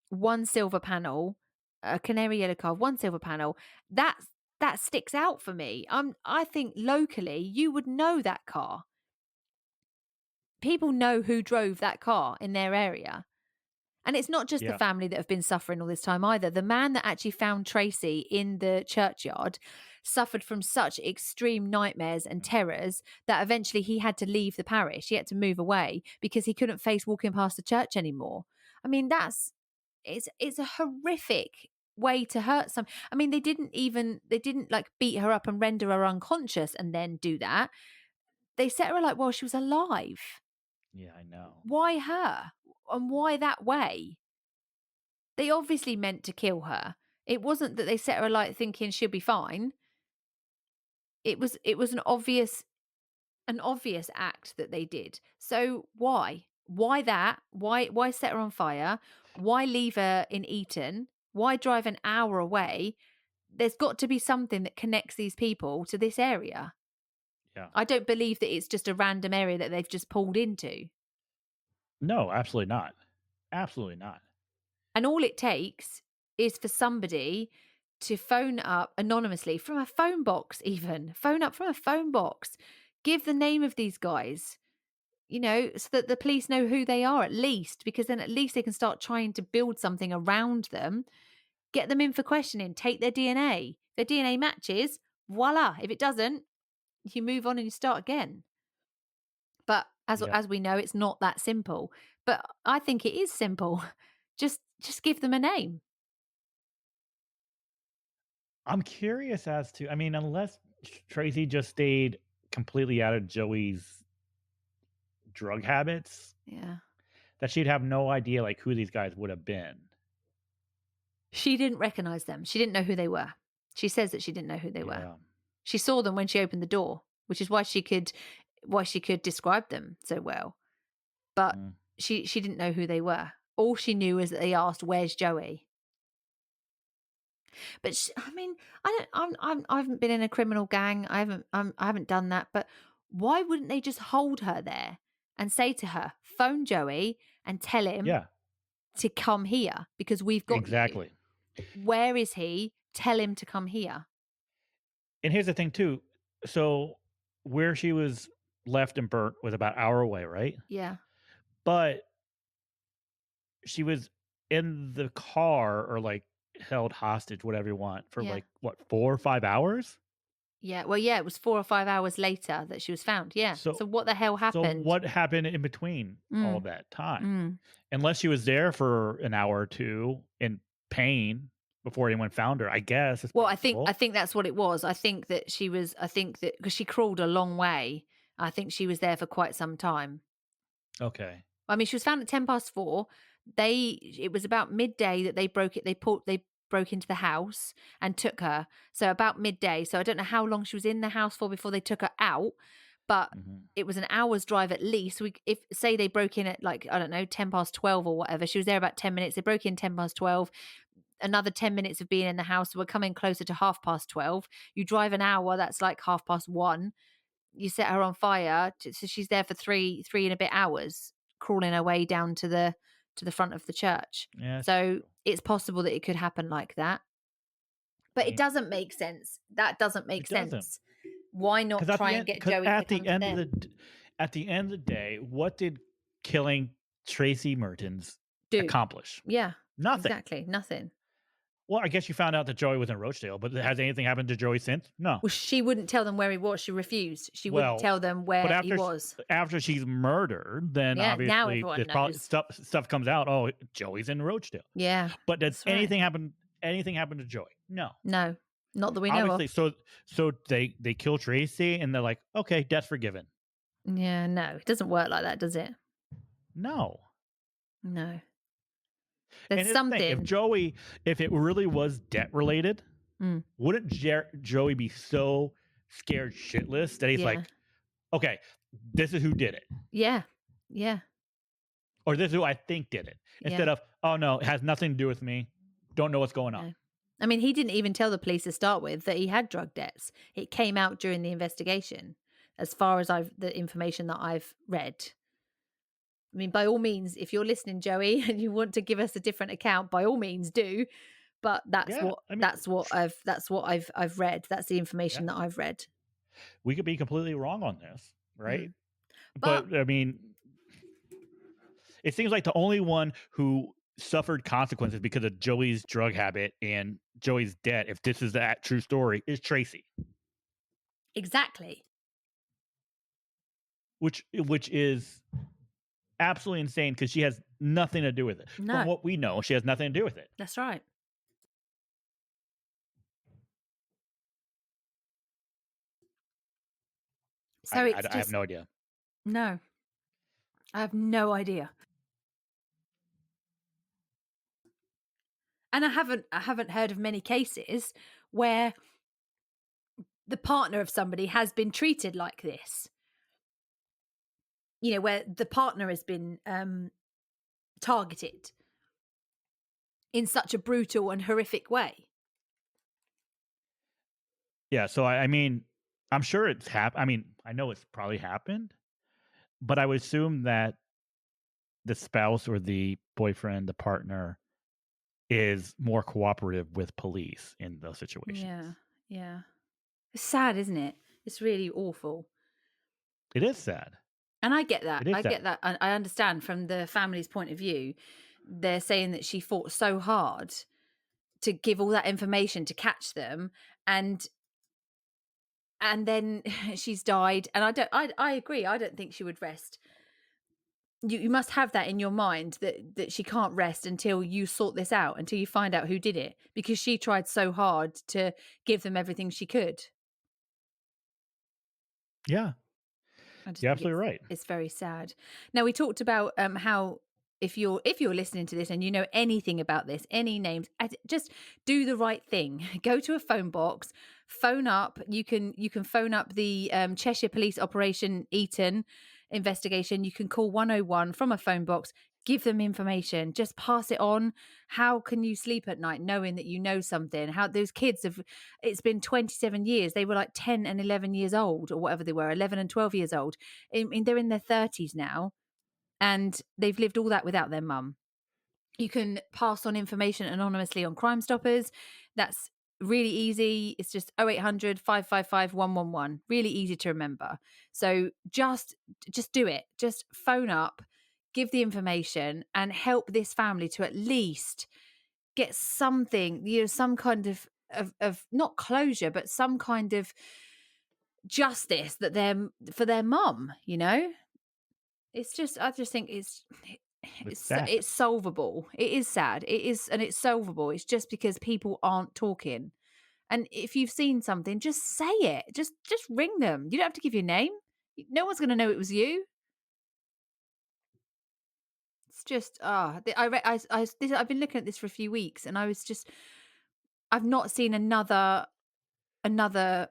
one silver panel, a canary yellow car, one silver panel. That sticks out for me. I think locally you would know that car. People know who drove that car in their area. And it's not just the family that have been suffering all this time either. The man that actually found Tracey in the churchyard suffered from such extreme nightmares and terrors that eventually he had to leave the parish. He had to move away because he couldn't face walking past the church anymore. I mean, it's a horrific way to hurt some. I mean, they didn't like beat her up and render her unconscious and then do that. They set her like while she was alive. Yeah, I know. Why her? And why that way? They obviously meant to kill her. It wasn't that they set her alight thinking she'll be fine. It was an obvious act that they did. So why? Why that? Why set her on fire? Why leave her in Eton? Why drive an hour away? There's got to be something that connects these people to this area. Yeah. I don't believe that it's just a random area that they've just pulled into. No, absolutely not. Absolutely not. And all it takes is for somebody to phone up anonymously from a phone box, even phone up from a phone box, give the name of these guys, so that the police know who they are at least, because then at least they can start trying to build something around them, get them in for questioning, take their DNA. If their DNA matches, voila. If it doesn't, you move on and you start again. But as we know, it's not that simple. But I think it is simple. Just give them a name. I'm curious as to, unless Tracey just stayed completely out of Joey's drug habits, that she'd have no idea like who these guys would have been. She didn't recognize them. She didn't know who they were. She says that she didn't know who they were. She saw them when she opened the door, which is why she could describe them so well. But she didn't know who they were. All she knew is that they asked, "Where's Joey?" But I haven't been in a criminal gang. I haven't done that. But why wouldn't they just hold her there and say to her, "Phone Joey and tell him to come here because we've got exactly. You. Where is he? Tell him to come here." And here's the thing too. So where she was left and burnt was about an hour away, right? Yeah. But she was in the car or like held hostage, whatever you want, for like what, 4 or 5 hours? Yeah. Well, yeah, it was 4 or 5 hours later that she was found. Yeah. So what the hell happened? So what happened in between all that time? Unless she was there for an hour or two in pain before anyone found her, I guess. Well, I think that's what it was. I think that because she crawled a long way, I think she was there for quite some time. Okay. I mean, she was found at 4:10. It was about midday that they broke it. They broke into the house and took her. So about midday. So I don't know how long she was in the house for before they took her out, but it was an hour's drive at least. If say they broke in at like, I don't know, 12:10 or whatever. She was there about 10 minutes. They broke in 12:10. Another 10 minutes of being in the house. So we're coming closer to 12:30. You drive an hour. That's like 1:30. You set her on fire. So she's there for three and a bit hours, crawling her way down to the front of the church. Yeah, so it's possible that it could happen like that. But it doesn't make sense. That doesn't make sense. Why not try and get Joey to come to them? At the end of the day, what did killing Tracey Mertens accomplish? Yeah. Nothing. Exactly. Nothing. Well, I guess you found out that Joey was in Rochdale, but has anything happened to Joey since? No. Well, she wouldn't tell them where he was. She refused. She wouldn't tell them where he was. After she's murdered, then obviously now everyone knows. Stuff comes out. Oh, Joey's in Rochdale. Yeah. But does anything happen? Anything happen to Joey? No. No. Not that we know of. So they kill Tracey and they're like, okay, death forgiven. Yeah, no. It doesn't work like that, does it? No. There's something. If it really was debt related, wouldn't Joey be so scared shitless that he's like, okay, this is who did it. Yeah. Yeah. Or this is who I think did it. Instead of, oh no, it has nothing to do with me. Don't know what's going on. No. I mean, he didn't even tell the police to start with that he had drug debts. It came out during the investigation, as far as the information that I've read. I mean, by all means, if you're listening, Joey, and you want to give us a different account, by all means do. But that's what I've read. That's the information that I've read. We could be completely wrong on this, right? But I mean, it seems like the only one who suffered consequences because of Joey's drug habit and Joey's debt, if this is that true story, is Tracey. Exactly. Which is absolutely insane because she has nothing to do with it. No. From what we know, she has nothing to do with it. That's right. So I have no idea. No. I have no idea. And I haven't heard of many cases where the partner of somebody has been treated like this. You know, where the partner has been targeted in such a brutal and horrific way. Yeah, so I mean, I'm sure it's happened. I mean, I know it's probably happened, but I would assume that the spouse or the boyfriend, the partner, is more cooperative with police in those situations. Yeah. It's sad, isn't it? It's really awful. It is sad. And I get that. It is I sad. get that. I understand from the family's point of view. They're saying that she fought so hard to give all that information to catch them, and then she's died. And I agree. I don't think she would rest. You must have that in your mind that she can't rest until you sort this out, until you find out who did it, because she tried so hard to give them everything she could. Yeah. You're absolutely right. It's very sad. Now, we talked about how if you're listening to this and you know anything about this, any names, just do the right thing. Go to a phone box, phone up. You can phone up the Cheshire Police Operation Eton investigation. You can call 101 from a phone box. Give them information. Just pass it on. How can you sleep at night knowing that you know something? How those kids have, it's been 27 years. They were like 10 and 11 years old or whatever they were, 11 and 12 years old. I mean, they're in their 30s now and they've lived all that without their mum. You can pass on information anonymously on Crime Stoppers. That's really easy. It's just 0800 555 111. Really easy to remember. So just do it. Just phone up, give the information, and help this family to at least get something, you know, some kind of not closure, but some kind of justice that they're for their mum, you know. It's just, I just think it's solvable. It is sad. It is, and it's solvable. It's just because people aren't talking. And if you've seen something, just say it. Just ring them. You don't have to give your name. No one's going to know it was you. It's just I've been looking at this for a few weeks, and I've not seen another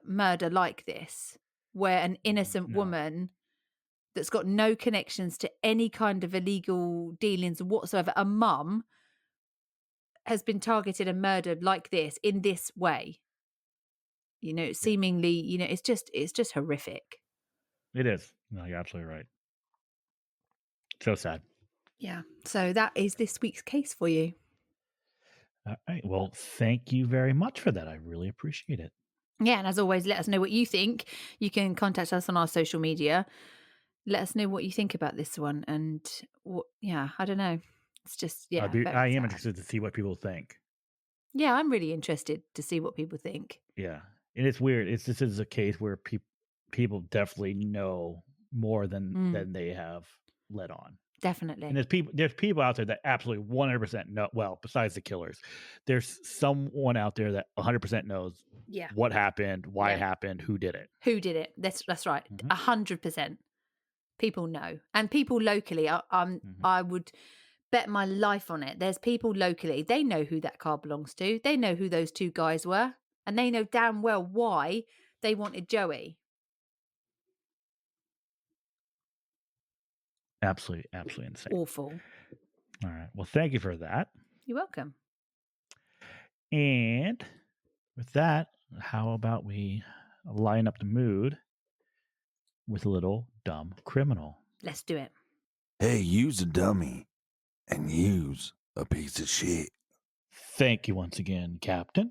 murder like this, where an innocent woman that's got no connections to any kind of illegal dealings whatsoever, a mum, has been targeted and murdered like this in this way. You know, seemingly, you know, it's just horrific. It is. No, you're absolutely right. So sad. Yeah. So that is this week's case for you. All right. Well, thank you very much for that. I really appreciate it. Yeah. And as always, let us know what you think. You can contact us on our social media. Let us know what you think about this one. And I don't know. It's just, I am interested to see what people think. Yeah, I'm really interested to see what people think. Yeah. And it's weird. This is a case where people definitely know more than they have let on. Definitely. And there's people out there that absolutely 100% know. Well, besides the killers, there's someone out there that 100% knows what happened, why it happened, who did it. That's right. 100%. People know. And people locally, I would bet my life on it. There's people locally, they know who that car belongs to. They know who those two guys were. And they know damn well why they wanted Joey. Absolutely insane. Awful. All right. Well, thank you for that. You're welcome. And with that, how about we line up the mood with a little dumb criminal? Let's do it. Hey, you's a dummy, and you's a piece of shit. Thank you once again, Captain.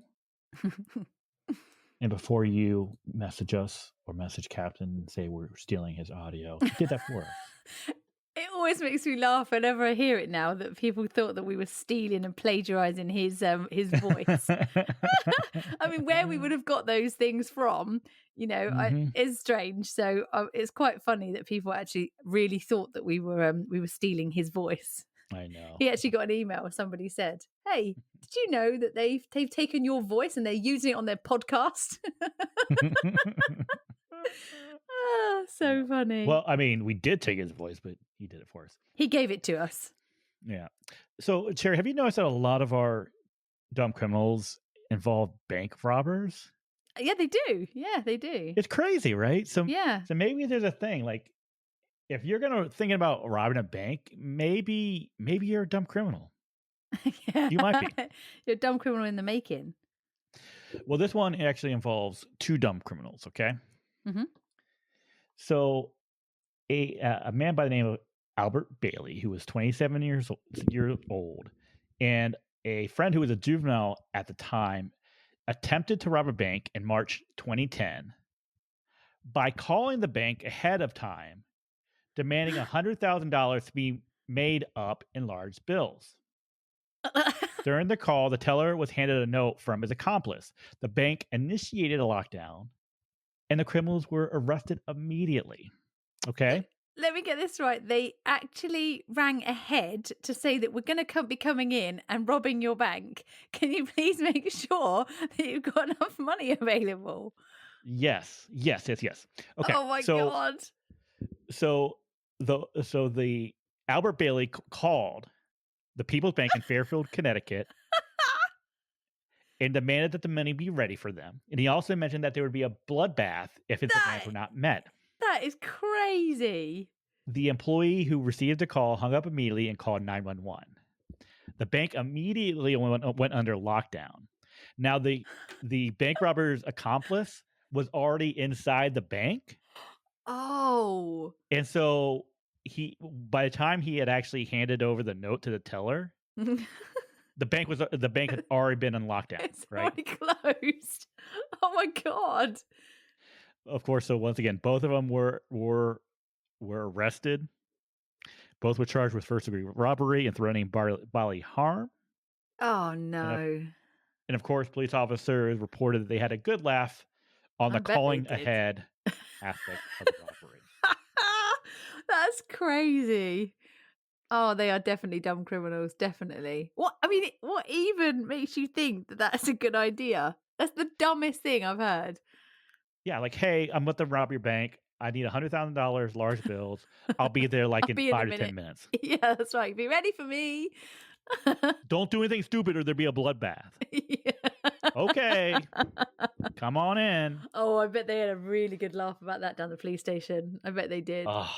And before you message us or message Captain and say we're stealing his audio, he did that for us. It always makes me laugh whenever I hear it now that people thought that we were stealing and plagiarizing his voice. I mean, where we would have got those things from, you know, is strange. So it's quite funny that people actually really thought that we were stealing his voice. I know. He actually got an email. Somebody said, "Hey, did you know that they've taken your voice and they're using it on their podcast?" So funny. Well, I mean, we did take his voice, but he did it for us. He gave it to us. Yeah. So, Cherry, have you noticed that a lot of our dumb criminals involve bank robbers? Yeah, they do. Yeah, they do. It's crazy, right? So maybe there's a thing like if you're thinking about robbing a bank, maybe you're a dumb criminal. Yeah. You might be. You're a dumb criminal in the making. Well, this one actually involves two dumb criminals. Okay. Mm-hmm. So, a man by the name of Albert Bailey, who was 27 years old, and a friend who was a juvenile at the time, attempted to rob a bank in March 2010 by calling the bank ahead of time, demanding $100,000 to be made up in large bills. During the call, the teller was handed a note from his accomplice. The bank initiated a lockdown, and the criminals were arrested immediately. Okay? Let me get this right. They actually rang ahead to say that we're going to be coming in and robbing your bank. Can you please make sure that you've got enough money available? Yes. Okay. Oh my God. So the Albert Bailey called the People's Bank in Fairfield, Connecticut, and demanded that the money be ready for them. And he also mentioned that there would be a bloodbath if his demands were not met. That is crazy. The employee who received the call hung up immediately and called 911. The bank immediately went under lockdown. Now, the bank robber's accomplice was already inside the bank. Oh. And so by the time he had actually handed over the note to the teller, the bank had already been on lockdown. It's right? already closed. Oh my God. Of course. So once again, both of them were arrested. Both were charged with first-degree robbery and threatening bodily harm. Oh no. And of course, police officers reported that they had a good laugh on the calling ahead aspect of the robbery. That's crazy. Oh, they are definitely dumb criminals. Definitely. What even makes you think that that's a good idea? That's the dumbest thing I've heard. Yeah, like, hey, I'm about to rob your bank. I need $100,000, large bills. I'll be there in 5 to 10 minutes. Yeah, that's right. Be ready for me. Don't do anything stupid or there'll be a bloodbath. Yeah. Okay. Come on in. Oh, I bet they had a really good laugh about that down the police station. I bet they did. Oh,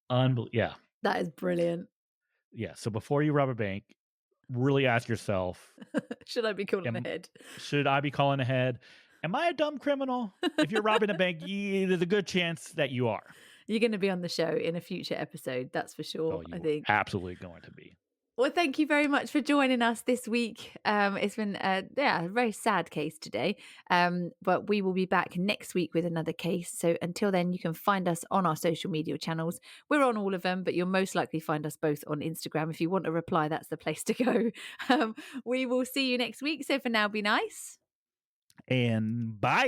unbelievable. Yeah. That is brilliant. Yeah. So before you rob a bank, really ask yourself, should I be calling ahead? Should I be calling ahead? Am I a dumb criminal? If you're robbing a bank, there's a good chance that you are. You're going to be on the show in a future episode. That's for sure. I think absolutely going to be. Well, thank you very much for joining us this week. It's been a very sad case today, but we will be back next week with another case. So until then, you can find us on our social media channels. We're on all of them, but you'll most likely find us both on Instagram. If you want a reply, that's the place to go. We will see you next week. So for now, be nice. And bye.